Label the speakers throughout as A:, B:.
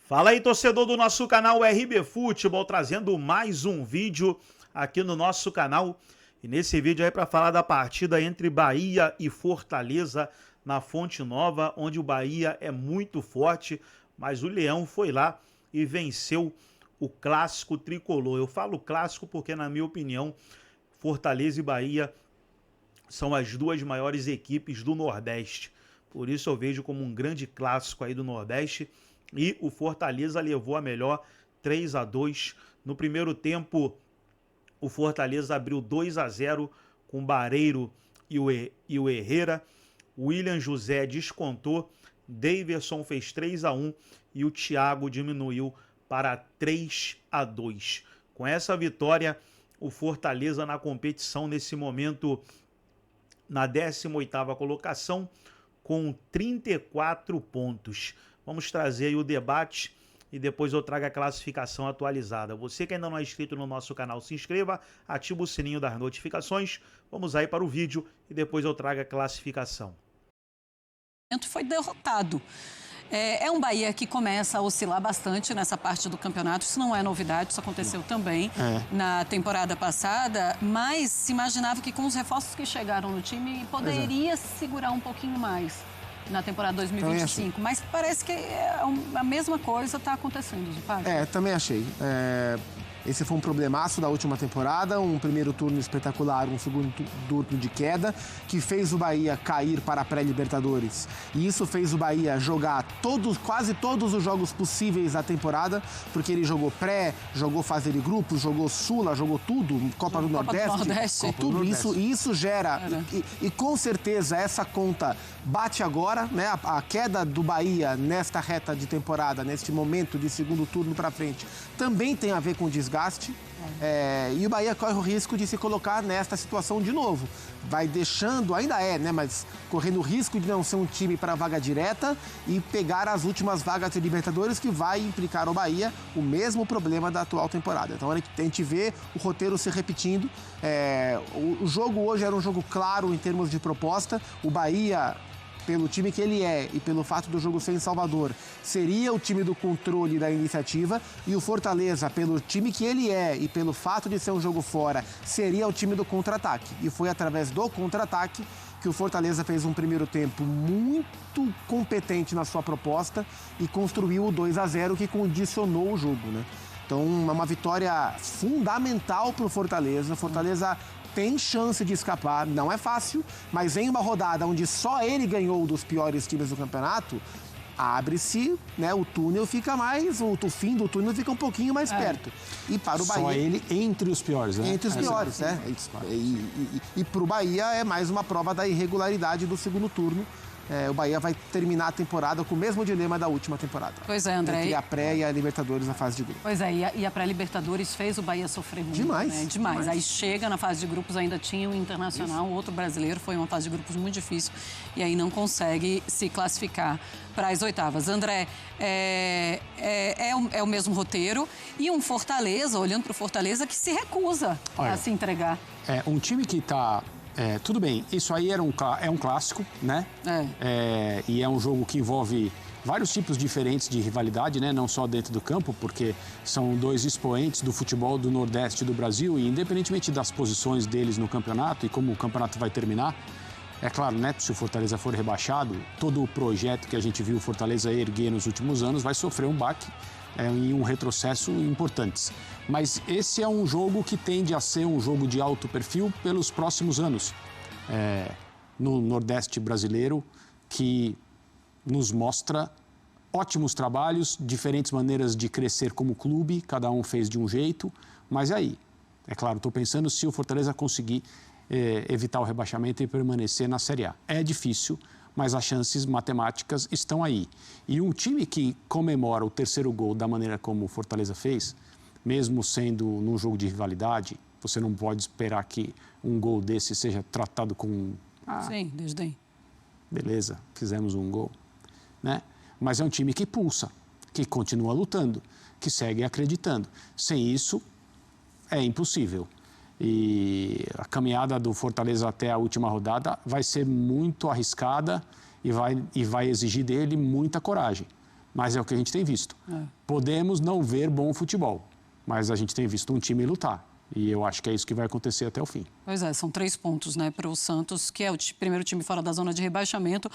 A: Fala aí, torcedor do nosso canal RB Futebol, trazendo mais um vídeo aqui no nosso canal. E nesse vídeo aí para falar da partida entre Bahia e Fortaleza na Fonte Nova, onde o Bahia é muito forte, mas o Leão foi lá e venceu o clássico tricolor. Eu falo clássico porque, na minha opinião, Fortaleza e Bahia são as duas maiores equipes do Nordeste. Por isso eu vejo como um grande clássico aí do Nordeste. E o Fortaleza levou a melhor 3-2. No primeiro tempo, o Fortaleza abriu 2-0 com o Bareiro e o Herrera. O William José descontou, Daverson fez 3-1 e o Thiago diminuiu para 3-2. Com essa vitória, o Fortaleza na competição nesse momento na 18ª colocação com 34 pontos. Vamos trazer aí o debate e depois eu trago a classificação atualizada. Você que ainda não é inscrito no nosso canal, se inscreva, ativa o sininho das notificações. Vamos aí para o vídeo e depois eu trago a classificação.
B: Foi derrotado. É um Bahia que começa a oscilar bastante nessa parte do campeonato. Isso não é novidade, isso aconteceu também na temporada passada, mas se imaginava que com os reforços que chegaram no time poderia segurar um pouquinho mais na temporada 2025, mas parece que a mesma coisa está acontecendo, Zupag.
C: Também achei. Esse foi um problemaço da última temporada, um primeiro turno espetacular, um segundo turno de queda, que fez o Bahia cair para a pré-Libertadores. E isso fez o Bahia jogar quase todos os jogos possíveis da temporada, porque ele jogou pré, jogou fase de grupos, jogou Sula, jogou tudo, Copa do Nordeste. Tudo isso gera, e com certeza essa conta bate agora, né? A queda do Bahia nesta reta de temporada, neste momento de segundo turno para frente, também tem a ver com desgaste. E o Bahia corre o risco de se colocar nesta situação de novo. Vai deixando, ainda né? Mas correndo o risco de não ser um time para vaga direta e pegar as últimas vagas de Libertadores, que vai implicar ao Bahia o mesmo problema da atual temporada. Então a gente vê o roteiro se repetindo. O jogo hoje era um jogo claro em termos de proposta. O Bahia, pelo time que ele é e pelo fato do jogo ser em Salvador, seria o time do controle da iniciativa, e o Fortaleza, pelo time que ele é e pelo fato de ser um jogo fora, seria o time do contra-ataque. E foi através do contra-ataque que o Fortaleza fez um primeiro tempo muito competente na sua proposta e construiu o 2-0 que condicionou o jogo, né? Então, uma vitória fundamental para o Fortaleza. O Fortaleza tem chance de escapar, não é fácil, mas em uma rodada onde só ele ganhou dos piores times do campeonato, abre-se, né, o túnel fica mais, o fim do túnel fica um pouquinho mais perto. E para o Bahia...
D: Só ele entre os piores, né?
C: Entre os piores, né? E para o Bahia é mais uma prova da irregularidade do segundo turno. O Bahia vai terminar a temporada com o mesmo dilema da última temporada.
B: Pois é, André.
C: Entre a pré e a Libertadores na fase de grupos.
B: Pois é, e a pré-Libertadores fez o Bahia sofrer muito.
C: Demais.
B: Né? Demais. Aí chega na fase de grupos, ainda tinha o Internacional, outro brasileiro, foi uma fase de grupos muito difícil. E aí não consegue se classificar para as oitavas. André, é o mesmo roteiro. E um Fortaleza, olhando para o Fortaleza, que se recusa a se entregar.
D: Um time que está... tudo bem, isso aí é um clássico, né? E é um jogo que envolve vários tipos diferentes de rivalidade, né? Não só dentro do campo, porque são dois expoentes do futebol do Nordeste do Brasil e independentemente das posições deles no campeonato e como o campeonato vai terminar, é claro, né? Se o Fortaleza for rebaixado, todo o projeto que a gente viu o Fortaleza erguer nos últimos anos vai sofrer um baque e um retrocesso importantes. Mas esse é um jogo que tende a ser um jogo de alto perfil pelos próximos anos no Nordeste brasileiro, que nos mostra ótimos trabalhos, diferentes maneiras de crescer como clube, cada um fez de um jeito, mas aí, é claro, estou pensando se o Fortaleza conseguir evitar o rebaixamento e permanecer na Série A. É difícil, mas as chances matemáticas estão aí. E um time que comemora o terceiro gol da maneira como o Fortaleza fez, mesmo sendo num jogo de rivalidade, você não pode esperar que um gol desse seja tratado com...
B: Sim, desdém.
D: Beleza, fizemos um gol, né? Mas é um time que pulsa, que continua lutando, que segue acreditando. Sem isso, é impossível. E a caminhada do Fortaleza até a última rodada vai ser muito arriscada e vai exigir dele muita coragem. mas é o que a gente tem visto. Podemos não ver bom futebol, mas a gente tem visto um time lutar. E eu acho que é isso que vai acontecer até o fim.
B: Pois é, são 3 pontos, né, para o Santos, que é o primeiro time fora da zona de rebaixamento.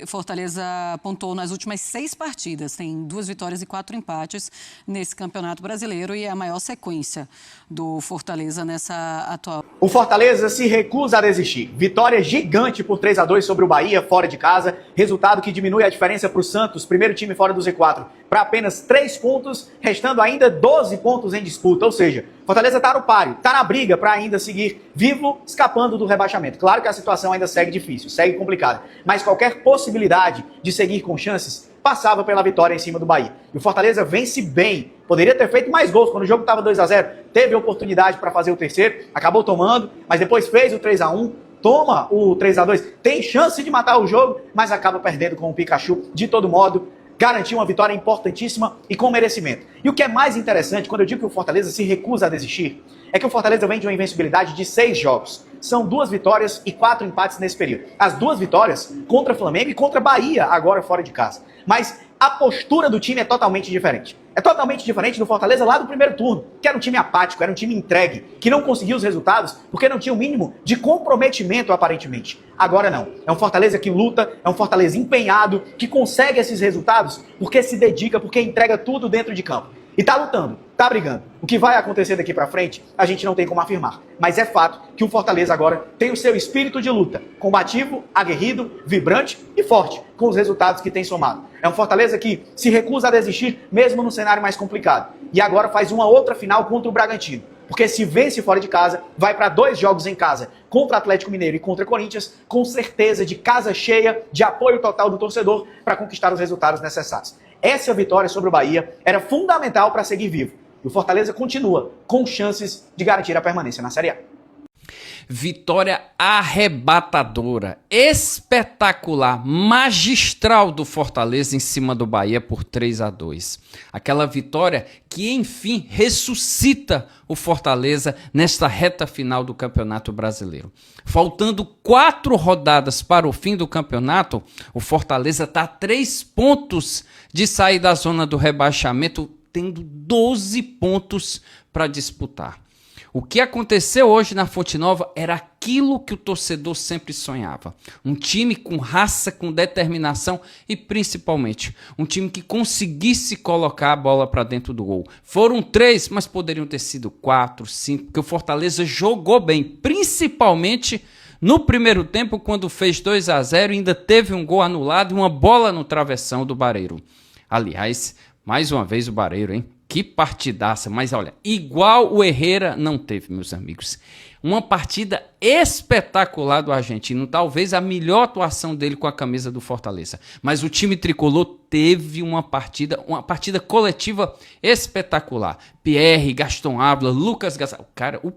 B: Fortaleza pontuou nas últimas 6 partidas, tem 2 vitórias e 4 empates nesse Campeonato Brasileiro e é a maior sequência do Fortaleza nessa atual.
E: O Fortaleza se recusa a desistir. Vitória gigante por 3-2 sobre o Bahia, fora de casa. Resultado que diminui a diferença para o Santos, primeiro time fora do Z4, para apenas 3 pontos, restando ainda 12 pontos em disputa. Ou seja, Fortaleza está no páreo, está na briga para ainda seguir vivo, escapando do rebaixamento. Claro que a situação ainda segue difícil, segue complicada, mas qualquer possibilidade de seguir com chances passava pela vitória em cima do Bahia. E o Fortaleza vence bem. Poderia ter feito mais gols quando o jogo estava 2-0. Teve oportunidade para fazer o terceiro, acabou tomando, mas depois fez o 3-1. Toma o 3-2, tem chance de matar o jogo, mas acaba perdendo com o Pikachu de todo modo. Garantiu uma vitória importantíssima e com merecimento. E o que é mais interessante, quando eu digo que o Fortaleza se recusa a desistir, é que o Fortaleza vem de uma invencibilidade de 6 jogos. São 2 vitórias e 4 empates nesse período. As 2 vitórias contra Flamengo e contra Bahia, agora fora de casa. Mas a postura do time é totalmente diferente. É totalmente diferente do Fortaleza lá do primeiro turno, que era um time apático, era um time entregue, que não conseguiu os resultados porque não tinha o mínimo de comprometimento, aparentemente. Agora não. É um Fortaleza que luta, é um Fortaleza empenhado, que consegue esses resultados porque se dedica, porque entrega tudo dentro de campo. E tá lutando, tá brigando. O que vai acontecer daqui pra frente, a gente não tem como afirmar. Mas é fato que o Fortaleza agora tem o seu espírito de luta, combativo, aguerrido, vibrante e forte, com os resultados que tem somado. É um Fortaleza que se recusa a desistir, mesmo no cenário mais complicado. E agora faz uma outra final contra o Bragantino. Porque se vence fora de casa, vai para 2 jogos em casa, contra Atlético Mineiro e contra Corinthians, com certeza de casa cheia, de apoio total do torcedor para conquistar os resultados necessários. Essa vitória sobre o Bahia era fundamental para seguir vivo. E o Fortaleza continua com chances de garantir a permanência na Série A.
F: Vitória arrebatadora, espetacular, magistral do Fortaleza em cima do Bahia por 3-2. Aquela vitória que, enfim, ressuscita o Fortaleza nesta reta final do Campeonato Brasileiro. Faltando 4 rodadas para o fim do campeonato, o Fortaleza está a 3 pontos de sair da zona do rebaixamento, tendo 12 pontos para disputar. O que aconteceu hoje na Fonte Nova era aquilo que o torcedor sempre sonhava. Um time com raça, com determinação e, principalmente, um time que conseguisse colocar a bola para dentro do gol. Foram 3, mas poderiam ter sido 4, 5, porque o Fortaleza jogou bem, principalmente no primeiro tempo, quando fez 2-0 e ainda teve um gol anulado e uma bola no travessão do Barreiro. Aliás, mais uma vez o Barreiro, hein? Que partidaça, mas olha, igual o Herrera não teve, meus amigos. Uma partida espetacular do argentino, talvez a melhor atuação dele com a camisa do Fortaleza. Mas o time tricolor teve uma partida coletiva espetacular. Pierre, Gaston Ávila, Lucas Gasal. Cara, o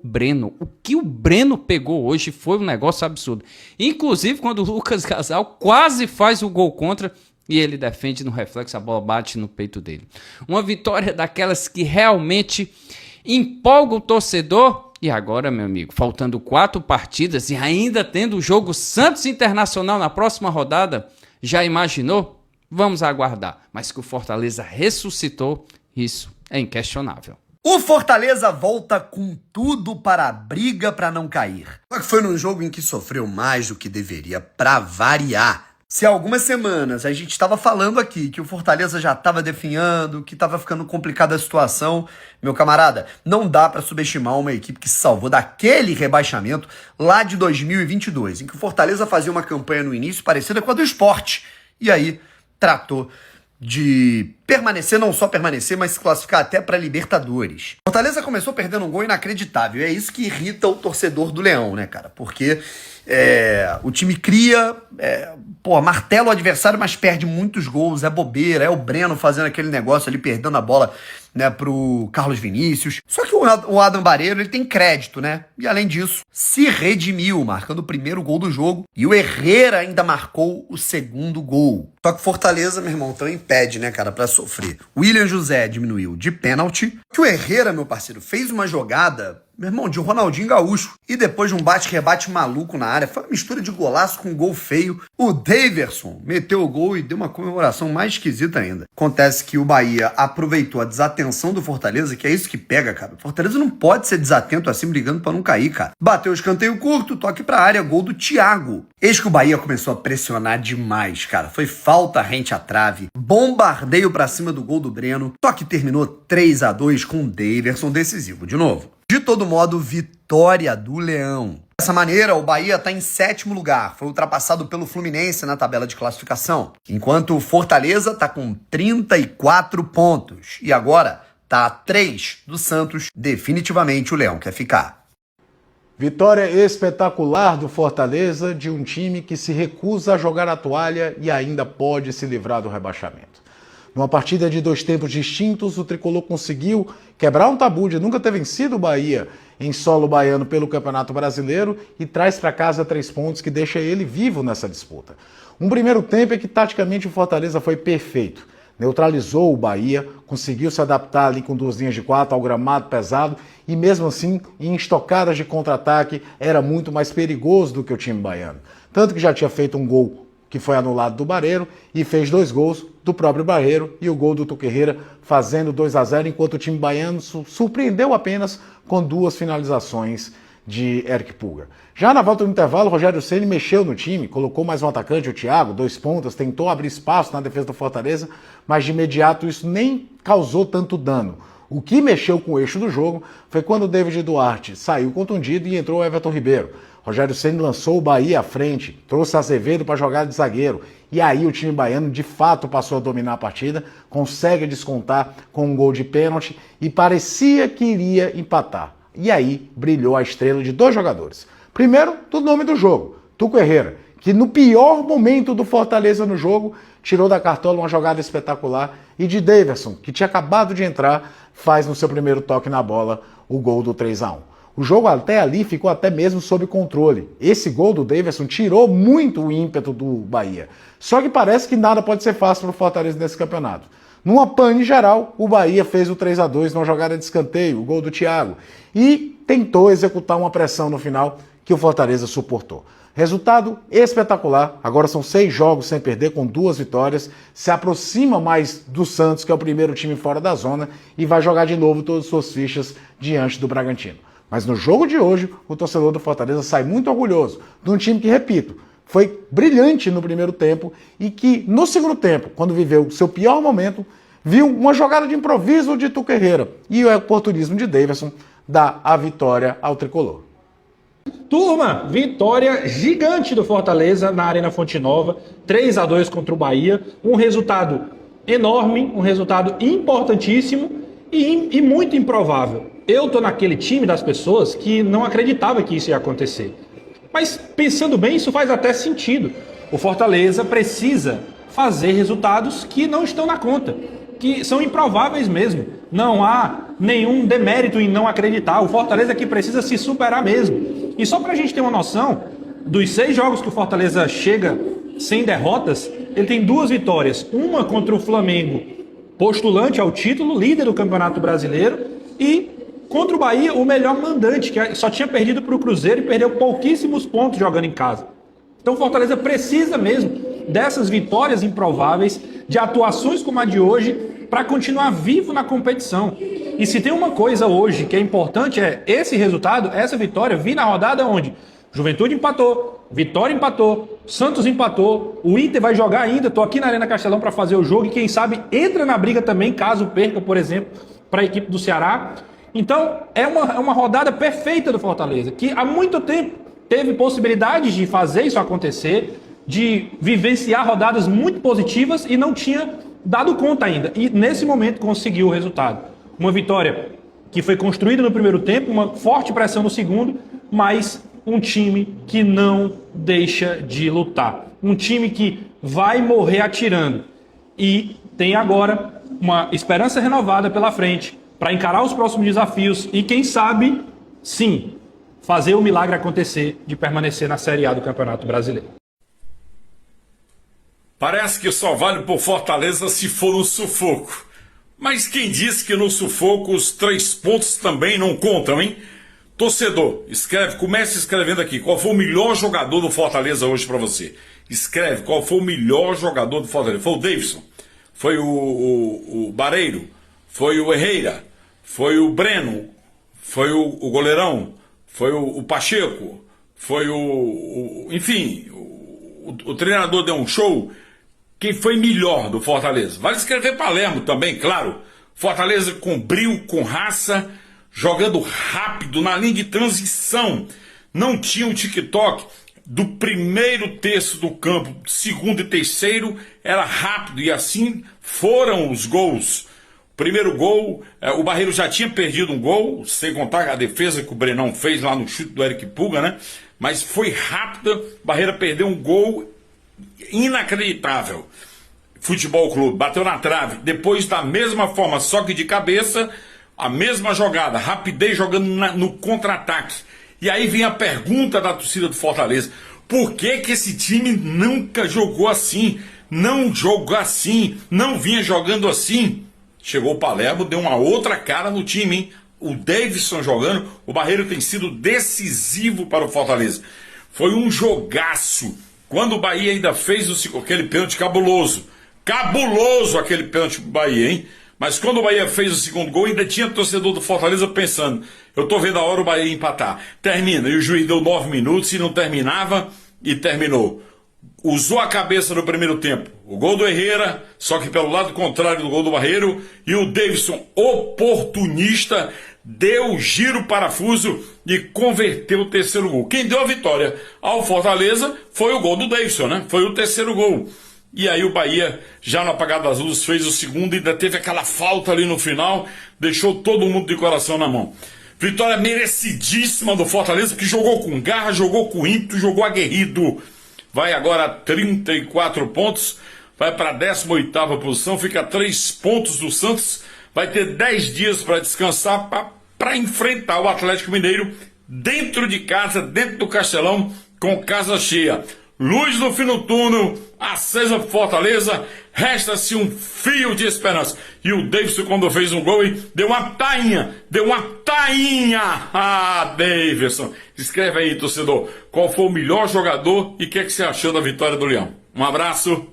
F: que o Breno pegou hoje foi um negócio absurdo. Inclusive, quando o Lucas Gasal quase faz o gol contra, e ele defende no reflexo, a bola bate no peito dele. Uma vitória daquelas que realmente empolga o torcedor. E agora, meu amigo, faltando 4 partidas e ainda tendo o jogo Santos Internacional na próxima rodada, já imaginou? Vamos aguardar. Mas que o Fortaleza ressuscitou, isso é inquestionável.
G: O Fortaleza volta com tudo para a briga para não cair. Só que foi num jogo em que sofreu mais do que deveria para variar. Se há algumas semanas a gente estava falando aqui que o Fortaleza já estava definhando, que estava ficando complicada a situação, meu camarada, não dá para subestimar uma equipe que se salvou daquele rebaixamento lá de 2022, em que o Fortaleza fazia uma campanha no início parecida com a do Sport, e aí tratou de permanecer, não só permanecer, mas se classificar até para Libertadores. Fortaleza começou perdendo um gol inacreditável, e é isso que irrita o torcedor do Leão, né, cara? Porque o time cria, martela o adversário, mas perde muitos gols, é bobeira, é o Breno fazendo aquele negócio ali, perdendo a bola, né, pro Carlos Vinícius. Só que o Adam Barreiro, ele tem crédito, né? E além disso, se redimiu, marcando o primeiro gol do jogo. E o Herrera ainda marcou o segundo gol. Só que Fortaleza, meu irmão, também pede, né, cara, pra sofrer. O William José diminuiu de pênalti. Que o Herrera, meu parceiro, fez uma jogada meu irmão, de Ronaldinho Gaúcho. E depois de um bate-rebate maluco na área, foi uma mistura de golaço com gol feio. O Daverson meteu o gol e deu uma comemoração mais esquisita ainda. Acontece que o Bahia aproveitou a desatenção do Fortaleza, que é isso que pega, cara. O Fortaleza não pode ser desatento assim, brigando pra não cair, cara. Bateu o escanteio curto, toque pra área, gol do Thiago. Eis que o Bahia começou a pressionar demais, cara. Foi falta rente à trave, bombardeio pra cima do gol do Breno. Toque terminou 3-2 com o Daverson decisivo de novo. De todo modo, vitória do Leão. Dessa maneira, o Bahia está em 7º lugar, foi ultrapassado pelo Fluminense na tabela de classificação, enquanto o Fortaleza está com 34 pontos e agora está a 3 do Santos. Definitivamente o Leão quer ficar.
C: Vitória espetacular do Fortaleza, de um time que se recusa a jogar a toalha e ainda pode se livrar do rebaixamento. Numa partida de 2 tempos distintos, o Tricolor conseguiu quebrar um tabu de nunca ter vencido o Bahia em solo baiano pelo Campeonato Brasileiro e traz para casa 3 pontos que deixa ele vivo nessa disputa. Um primeiro tempo é que taticamente o Fortaleza foi perfeito. Neutralizou o Bahia, conseguiu se adaptar ali com 2 linhas de 4 ao gramado pesado e mesmo assim, em estocadas de contra-ataque, era muito mais perigoso do que o time baiano. Tanto que já tinha feito um gol que foi anulado do Barreiro, e fez 2 gols do próprio Barreiro e o gol do Tuquerreira fazendo 2-0, enquanto o time baiano surpreendeu apenas com 2 finalizações de Eric Pulgar. Já na volta do intervalo, Rogério Ceni mexeu no time, colocou mais um atacante, o Thiago, 2 pontas, tentou abrir espaço na defesa do Fortaleza, mas de imediato isso nem causou tanto dano. O que mexeu com o eixo do jogo foi quando o David Duarte saiu contundido e entrou o Everton Ribeiro. Rogério Ceni lançou o Bahia à frente, trouxe Azevedo para jogar de zagueiro. E aí o time baiano de fato passou a dominar a partida, consegue descontar com um gol de pênalti e parecia que iria empatar. E aí brilhou a estrela de 2 jogadores. Primeiro, do nome do jogo, Tuquerreira, que no pior momento do Fortaleza no jogo, tirou da cartola uma jogada espetacular, e de Daverson, que tinha acabado de entrar, faz no seu primeiro toque na bola o gol do 3-1. O jogo até ali ficou até mesmo sob controle. Esse gol do Daverson tirou muito o ímpeto do Bahia. Só que parece que nada pode ser fácil para o Fortaleza nesse campeonato. Numa pane geral, o Bahia fez o 3-2 numa jogada de escanteio, o gol do Thiago, e tentou executar uma pressão no final que o Fortaleza suportou. Resultado espetacular, agora são 6 jogos sem perder com 2 vitórias, se aproxima mais do Santos, que é o primeiro time fora da zona, e vai jogar de novo todas as suas fichas diante do Bragantino. Mas no jogo de hoje, o torcedor do Fortaleza sai muito orgulhoso de um time que, repito, foi brilhante no primeiro tempo e que, no segundo tempo, quando viveu o seu pior momento, viu uma jogada de improviso de Tuquerreira e o oportunismo de Daverson dá a vitória ao Tricolor.
H: Turma, vitória gigante do Fortaleza na Arena Fonte Nova, 3-2 contra o Bahia, um resultado enorme, um resultado importantíssimo e muito improvável. Eu tô naquele time das pessoas que não acreditava que isso ia acontecer. Mas pensando bem, isso faz até sentido. O Fortaleza precisa fazer resultados que não estão na conta, que são improváveis mesmo. Não há nenhum demérito em não acreditar. O Fortaleza aqui precisa se superar mesmo. E só pra gente ter uma noção, dos 6 jogos que o Fortaleza chega sem derrotas, ele tem 2 vitórias. Uma contra o Flamengo, postulante ao título, líder do Campeonato Brasileiro, e contra o Bahia, o melhor mandante, que só tinha perdido para o Cruzeiro e perdeu pouquíssimos pontos jogando em casa. Então o Fortaleza precisa mesmo dessas vitórias improváveis, de atuações como a de hoje, para continuar vivo na competição. E se tem uma coisa hoje que é importante, é esse resultado, essa vitória, vir na rodada onde Juventude empatou, Vitória empatou, Santos empatou, o Inter vai jogar ainda, estou aqui na Arena Castelão para fazer o jogo e quem sabe entra na briga também, caso perca, por exemplo, para a equipe do Ceará. Então, é uma rodada perfeita do Fortaleza, que há muito tempo teve possibilidades de fazer isso acontecer, de vivenciar rodadas muito positivas e não tinha dado conta ainda. E nesse momento conseguiu o resultado. Uma vitória que foi construída no primeiro tempo, uma forte pressão no segundo, mas um time que não deixa de lutar. Um time que vai morrer atirando. E tem agora uma esperança renovada pela frente, para encarar os próximos desafios e, quem sabe, sim, fazer o milagre acontecer de permanecer na Série A do Campeonato Brasileiro.
I: Parece que só vale por Fortaleza se for no sufoco. Mas quem disse que no sufoco os 3 pontos também não contam, hein? Torcedor, escreve, comece escrevendo aqui. Qual foi o melhor jogador do Fortaleza hoje pra você? Escreve qual foi o melhor jogador do Fortaleza. Foi o Davidson, foi o Bareiro, foi o Herrera, foi o Breno, foi o goleirão, foi o Pacheco, foi enfim, o treinador deu um show. Quem foi melhor do Fortaleza? Vale escrever Palermo também, claro. Fortaleza com brio, com raça, jogando rápido, na linha de transição. Não tinha um TikTok. Do primeiro terço do campo, segundo e terceiro, era rápido. E assim foram os gols. Primeiro gol, o Barreiro já tinha perdido um gol, sem contar a defesa que o Brenão fez lá no chute do Eric Puga, né? Mas foi rápida, Barreira perdeu um gol inacreditável. Futebol Clube bateu na trave, depois da mesma forma, só que de cabeça, a mesma jogada, rapidez jogando no contra-ataque. E aí vem a pergunta da torcida do Fortaleza: por que que esse time nunca jogou assim? Não jogou assim, não vinha jogando assim. Chegou o Palermo, deu uma outra cara no time, hein? O Davidson jogando, o Barreiro tem sido decisivo para o Fortaleza. Foi um jogaço. Quando o Bahia ainda fez aquele pênalti cabuloso. Cabuloso aquele pênalti pro Bahia, hein? Mas quando o Bahia fez o segundo gol, ainda tinha torcedor do Fortaleza pensando: eu tô vendo a hora o Bahia empatar. Termina. E o juiz deu 9 minutos e não terminava, e terminou. Usou a cabeça no primeiro tempo. O gol do Herrera, só que pelo lado contrário do gol do Barreiro. E o Davidson, oportunista, deu giro parafuso e converteu o terceiro gol. Quem deu a vitória ao Fortaleza foi o gol do Davidson, né? Foi o terceiro gol. E aí o Bahia, já no apagar das luzes, fez o segundo e ainda teve aquela falta ali no final, deixou todo mundo de coração na mão. Vitória merecidíssima do Fortaleza, que jogou com garra, jogou com ímpeto, jogou aguerrido. Vai agora a 34 pontos, vai para a 18ª posição, fica a 3 pontos do Santos, vai ter 10 dias para descansar, para enfrentar o Atlético Mineiro dentro de casa, dentro do Castelão, com casa cheia. Luz no fim do túnel, acesa por Fortaleza, resta-se um fio de esperança. E o Davidson, quando fez um gol, deu uma tainha. Ah, Davidson. Escreve aí, torcedor, qual foi o melhor jogador e o que você achou da vitória do Leão. Um abraço.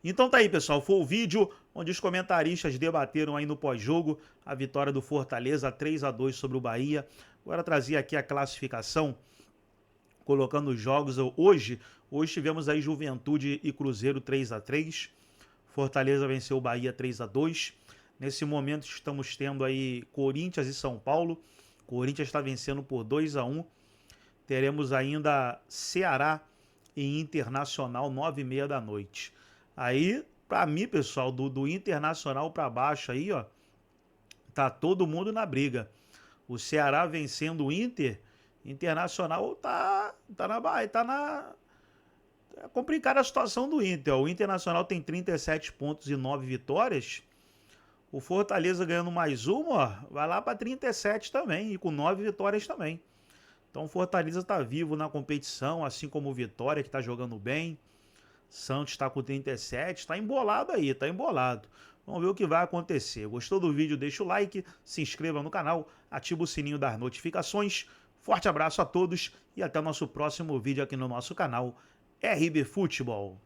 A: Então tá aí, pessoal, foi o vídeo onde os comentaristas debateram aí no pós-jogo a vitória do Fortaleza 3-2 sobre o Bahia. Agora trazer aqui a classificação, colocando os jogos. Hoje tivemos aí Juventude e Cruzeiro 3-3. Fortaleza venceu o Bahia 3-2. Nesse momento estamos tendo aí Corinthians e São Paulo. Corinthians está vencendo por 2-1. Teremos ainda Ceará e Internacional 9h30 da noite. Aí, para mim, pessoal, do Internacional para baixo aí, ó, tá todo mundo na briga. O Ceará vencendo o Internacional tá é complicada a situação do Inter. O Internacional tem 37 pontos e 9 vitórias. O Fortaleza ganhando mais uma, ó, vai lá para 37 também, e com 9 vitórias também. Então o Fortaleza tá vivo na competição, assim como o Vitória, que tá jogando bem. Santos está com 37, tá embolado aí, tá embolado. Vamos ver o que vai acontecer. Gostou do vídeo? Deixa o like, se inscreva no canal, ativa o sininho das notificações. Forte abraço a todos e até o nosso próximo vídeo aqui no nosso canal RB Futebol.